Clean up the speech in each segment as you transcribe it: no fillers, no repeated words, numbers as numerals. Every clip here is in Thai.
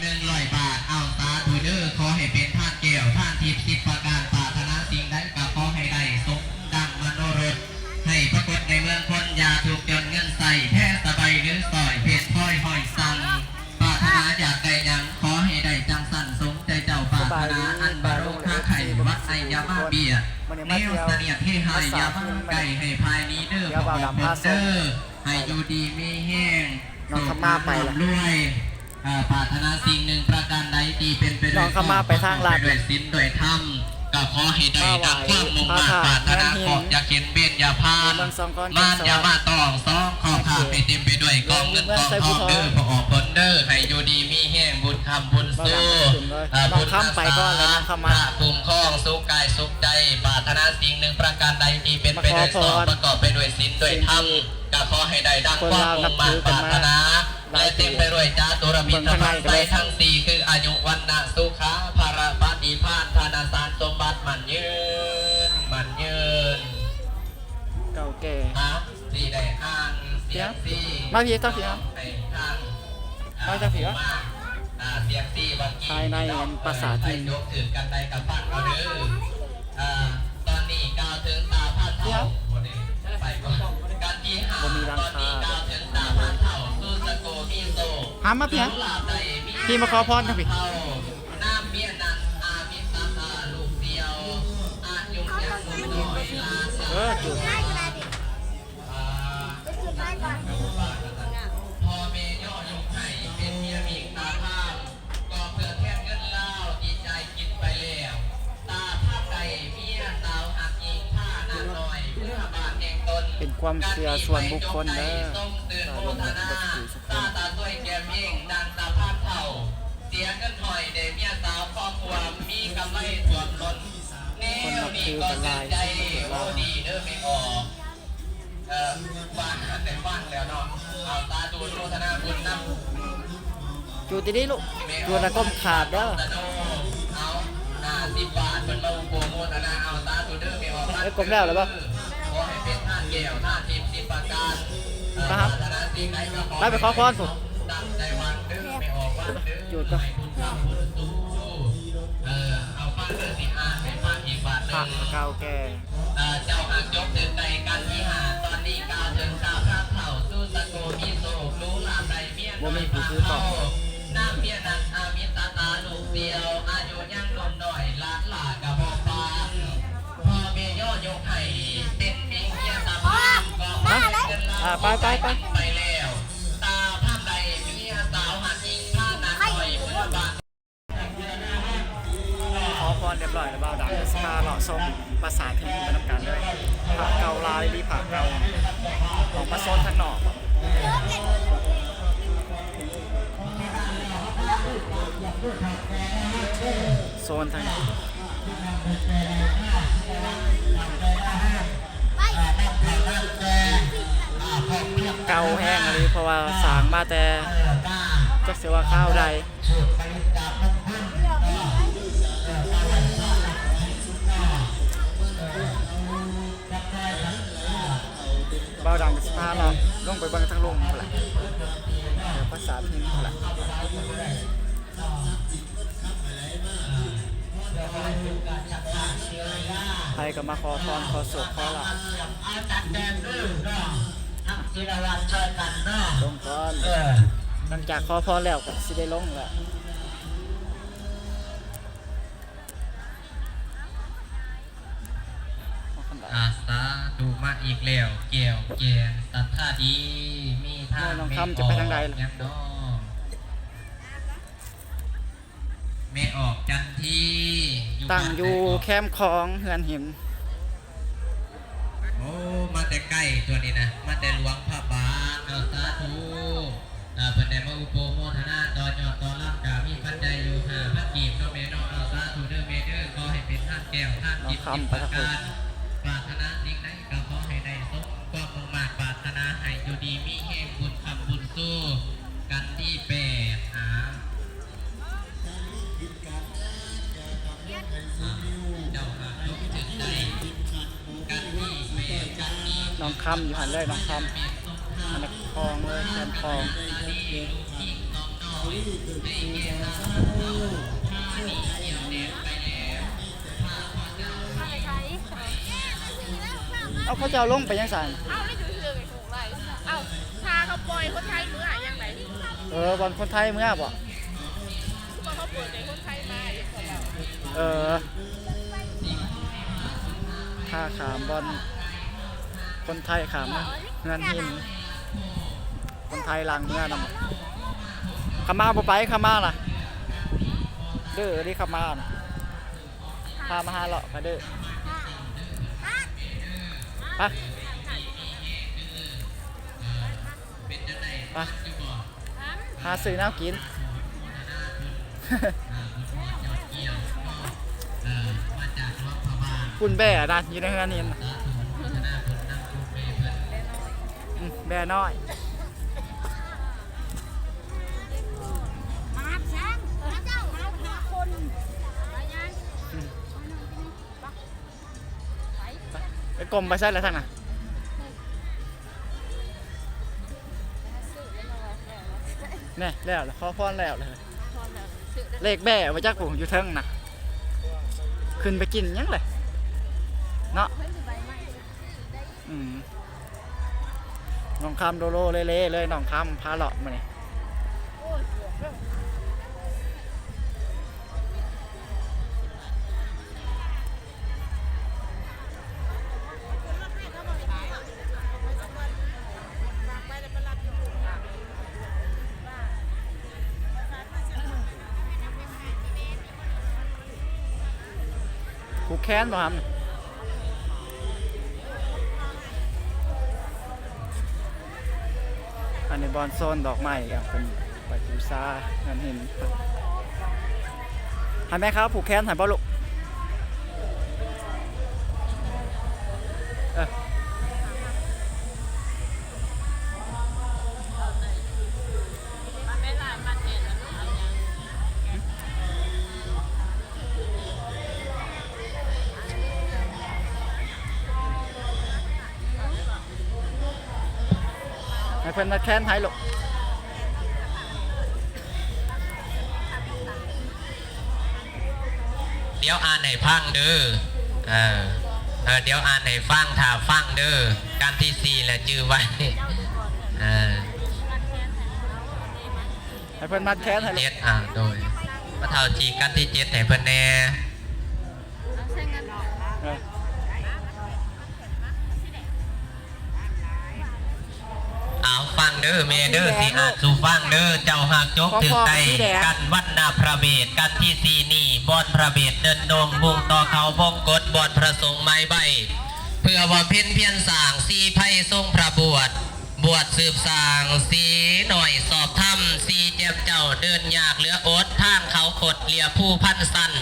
100 บาทเอาสาธุเด้อขอให้เป็นท่านแก้วท่านทิพย์10 ประการปรารถนาสิ่งใดก็ขอให้ได้สมดังมโนรสให้ปรากฏในเมืองคนยาถูกจนเงินใส่แพ้สบายหรือสอยเพชรพลอยหอยสังปรารถนาอยากได้ยังขอให้ได้จังสันสมใจเจ้าปรารถนาอันบารุค้าไข่วัดไอยามาเบียเนียวเสนียดให้หายยามาไก่ให้ภายนี้เด้อขอคนเด้อให้อยู่ดีมีแห้งน้องขม่าไปละด้วยปรารถนาสิ่งหนึ่งประการใดดีเป็นไปด้วยข้อไปทางลาดด้วยศีลด้วยธรรมก็ขอให้ได้ดังความมุ่งมั่นปรารถนาขอบอย่าเข็นเบียนอย่าพานมานอย่ามาตองซ้องขอข้าไปเต็มไปด้วยกองเงินกองทองเด้อพอออกผลเด้อให้อยู่ดีมีแห้งบุญคำบุญสู้บุญคำไปก็เลยนะคำมาคุ้มครองสุขกายสุขใจปรารถนาสิ่งหนึ่งประการใดดีเป็นไปด้วยสองประกอบไปด้วยศีลด้วยธรรมก็ขอให้ได้ดังความมุ่งมั่นปรารถนาและเต็มไปด้วยจ้าตุรมิตรพันไปทั้งสี่คืออายุวันนะสุขาภารปฏิภาณธนาสารสมบัติมันยืนเก่าแก่สี่ได้อ่านเสียงสี่มาพี่ต้องเสียงมาจะเสียงเสียงสี่วันภายในภาษาจีนยกถือกันได้กับฟังเราเด้อตอนนี้ก้าวถึงตาพันเท่าไปกันที่ห้าตอนนี้ก้าวถึงตาพันเท่าสู้สโกมีโซหามาเพียงพี่มาขอพรนะพี่น้ำเมียนันอามิตาตาลูกเดียวอายุยังมุน้อยลาสาจุดพ่อเมย์ย่อยกให้เป็นเมียมีตาภาพก็เพื่อแค่เงินเล่าดีใจกินไปแล้วตาภาพใดเมียสาวหักยิงผ้าหน้าหน่อยเพื่อบาดแห่งตนเป็นความเชื่อส่วนบุคคลเด้อตาด้วยแก้มยิ่งดังตาภาพเท่าเสียเงินหอยเดเมียสาวครอบครัวมีกำไรส่วนล้นแนวนี้ก็เสียใจโอ้ดีเด้อไม่ออกบ้านแต่บ้านแล้วเนาะเอาตาดูโรธนาบุญนำจูตีนี้ลูกจูตะก้มขาดเด้อเอา10 บาทเป็นมาอุโกโมทนาเอาตาดูเด้อไม่ออกไอ้กลมแล้วหรือเปล่าขอให้เป็นท่านแก้วท่านทิพย์10 ประการครับไปขอพรผมจุดก็เอาฟังเรื่องที่5ให้ฟังอีกบาทนึงเก่าแก่เจ้าหักยกถึงในการที่หาตอนนี้ก้าวถึงตาพระเผ่าสู้ตะโกมีโศกรู้ลาใดเมียน้อยปาน้ำเมียนันอามิตาตาลูกเดียวอายุยังลมหน่อยลาหลากับพ่อปานพ่อเมียย่อยกไข่เป็นเมียตาพามก็ไปแล้วตาภาพใดเมียสาวหักยิงผ้าหนักหน่อยเมื่อบาดขอพรเรียบร้อยแล้วบ่าวดังสตาร์หล่อส้มภาษาที่เป็นน้ำกันเลยผักเกาลายดีผักเกาออกมาโซนทางนอกโซนทางเกาแห้งอะไรเพราะว่าสางมาแต่จักเสียว่าข้าวใดเบาดังสตาร์เราลงไปบังทางลงแหละภาษาพิมพ์แหละใครก็มาขอพรขอสุขขอลาลงก่อนหลังจากขอพรแล้วก็สิได้ลงแล้วอาสาดูมาอีกแล้วเกี่ยวแก่สัทธาดีมีทางไม่ออกยังน้อไม่ออกจันทีตั้งอยู่แคมป์ของเฮือนหิมโอ้มาแต่ใกล้ตัวนี้นะมาแต่หลวงพระบางเอาสาธุเพิ่นได้มาอุปโภคนาต่อยอดต่อรับกามีปัจจัยอยู่5,000 กีบเนาะแม่เนาะเอาสาธุเด้อแม่เด้อขอให้เป็นท่านแก้วท่านจิตประการปรารถนาสิ่งใดก็ขอให้ได้สมความมุ่งมั่นปรารถนาให้อยู่ดีมีแห่งบุญคำบุญสู้กันที่8เจ้าหายกถึงใดกันที่8กันนี้น้องคำอยู่หันเลยน้องคำอันนี้คลองเลยแคมคลอง เอาเขาจะเอาลงไปยังสัน เอ้าแล้วอยู่เฉยๆถูกไรเอ้าพาเขาปล่อยคนไทยเมื่อยังไง บอลคนไทยเมื่อบ่ คือว่าเขาเปิดในคนไทยมาอย่างของเรา ท่าขามบอลคนไทยขามเงินหินคนไทยลังเมื่อนำขามาบ่ไปขามาล่ะเด้อดิขามาน่ะพามาหาเลาะกันเด้อไปไปหาซื้อน้ำกิน คุณแบ่ดันอยู่ในงานนี้แบ่น้อย มาช้างมาเจ้ามาหาคนไปยัง ไปกลมไปใช่แล้วท่านน่ะเนี่ยแล้วขอพรแล้วเลยเลขแบ่มาจากผมอยู่เทิงน่ะขึ้นไปกินยังเลยเนาะน้องคำโดโลเล่ๆเลยน้องคำพาเลาะมาเนี่ยผูกแขนบ่ครับอันนี้บอลโซนดอกไม้ครับเป็นใบบูซานั่นเห็นหันไหมครับผูกแขนหันบอลลูกให้เพิ่นมาแค้นให้ลูก เดี๋ยวอ่านให้ฟังเด้อเดี๋ยวอ่านให้ฟังถ้าฟังเด้อการที่ 4แหละจื้อไว้ให้เพิ่นมาแค้นให้ลูก 7โดยพระเฒ่าจีกันที่ 7ให้เพิ่นแน่เอาฟังเด้อเมเด้อสิอ่านสู่ฟังเด้อเจ้าหากจกถึงใจกันวันนาพระเบศกันที่ 4นี่บอนพระเบศเดินดงบุงต่อเขาบงกดบอนพระสงฆ์ไม้ใบเพื่อว่าเพ่นเพียนสร้างสีไพ่ทรงพระบวชสืบสร้างสีหน่อยสอบธรรมสีเจ็บเจ้าเดินยากเหลืออดทางเขาขดเหลียผู้พันสัน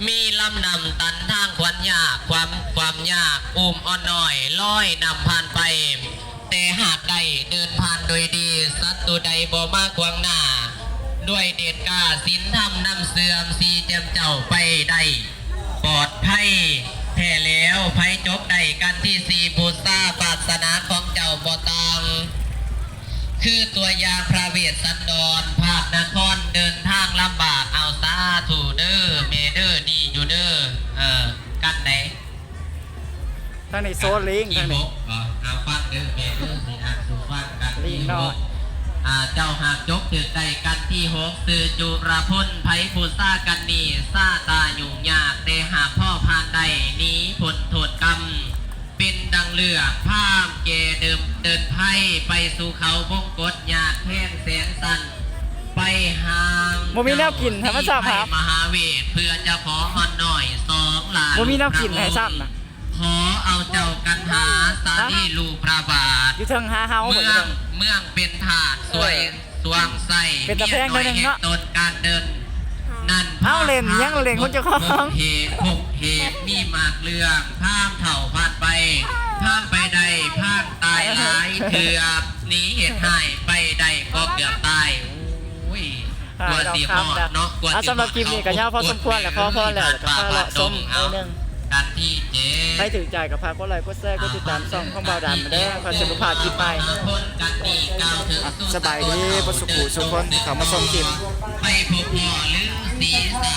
มีลำนำตันทางขวัญยากความยากอุ้มอ่อนน้อยลอยนำผ่านไปแต่หากใดเดินผ่านโดยดีสัตว์ตัวใดบ่มากวางหน้าด้วยเดชกาศีลธรรมนำเสื่อมสีเจ็บเจ้าไปได้ปลอดภัยแท้แล้วไผจบได้กันที่ 4บูชาศาสนาของเจ้าบ่ต่างคือตัวอย่างพระเวสสันดรภาคนครเดินทางลำบากเอาซาถูเดอร์เมเดอร์ดีอยู่เดอร์กันไหน ทางนี้โซนลิงทางนี้ เอาฟังเด้อเมเดอร์สิอ่านสู่ฟังกัน ลิงน้อย เจ้าหากจกถึงใดกันที่ 6สื่อจุรพลไผผู้ซากันนี่ซาตายุ่งยากแต่หากพ่อพานใดนี้ผลโทษกรรมเป็นดังเลือกภาพเกเดินไพ่ไปสู่เขาบงกฎยากแห้งแสนสันไปห่าง บ่มีแนวกินให้มันทราบครับ มหาเวทเพื่อจะขอหอนหน่อย2 ล้าน บ่มีแนวกินให้ซ้ำนะ ขอเอาเจ้ากันหาสาลีลูกพระบาท อยู่เทิงหาเฮาบ่ เมื อยู่ อ เทิ ง ง เมืองเป็นถาดสวยสวงใส เป็นตะแพงด้วยหนึ่งเนาะ ต้นการเดินนั่น เอาเล่นยังเล่นคนเจ้าของ พกเหตุมีมากเรื่องพามเถ่าพานไปพามไปใดพามตายหลายเถือบหนีเหตุหายไปใดก็เกือบตายโอ้ยกลัวสีหอดเนาะกลัวสีหอด สำหรับคลิปนี้ก็ยาวพอสมควรแหละพอแล้วก็พอละสมเอานึง กันที่เจ็ด ใครถือใจกับพากดไลค์กดแชร์กดติดตามช่องของเบาดำเด้อขอสิบพาคลิปใหม่ คนกันนี่ก้าวถึง สบายดีบ่สุขุสุขคนที่เขามาชมคลิป ไปพบพ่อหรือศีรษะ